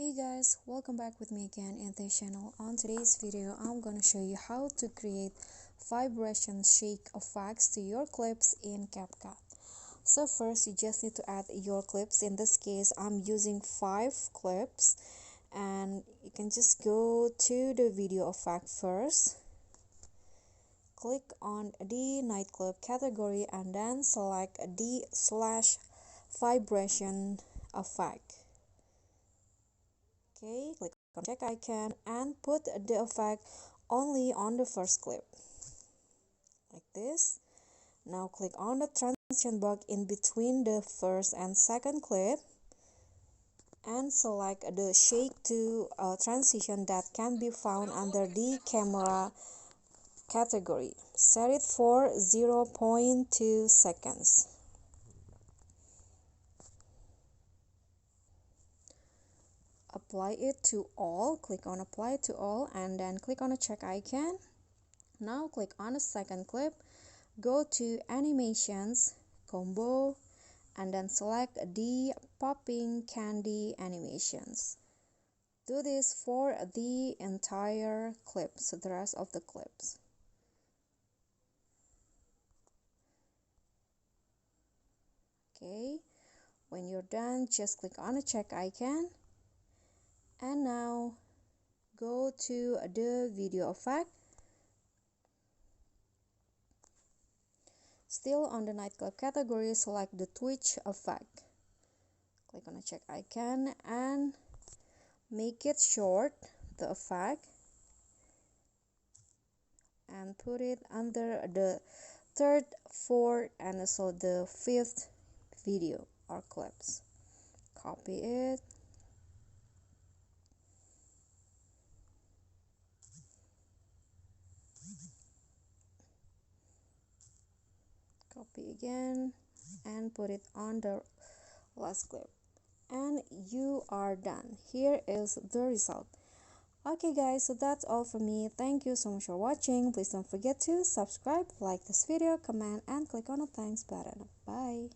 Hey guys, welcome back with me again in this channel. On today's video, I'm gonna show you how to create vibration shake effects to your clips in CapCut. So first, you just need to add your clips. In this case, I'm using 5 clips, and you can just go to the video effect first. Click on the nightclub category and then select the /vibration effect. Okay, click on check icon and put the effect only on the first clip like this. Now click on the transition box in between the first and second clip and select the shake to transition that can be found under the camera category. Set it for 0.2 seconds. Apply it to all. Click on apply to all and then click on the check icon. Now click on the second clip, go to animations, combo, and then select the popping candy animations. Do this for the entire clip, so the rest of the clips. Okay, when you're done, just click on the check icon. And now go to the video effect. Still on the nightclub category, select the twitch effect. Click on the check icon and make it short, the effect, and put it under the third, fourth, and also the fifth video or clips. Copy it. Copy again and put it on the last clip. And you are done. Here is the result. Okay guys, so that's all for me. Thank you so much for watching. Please don't forget to subscribe, like this video, comment, and click on the thanks button. Bye.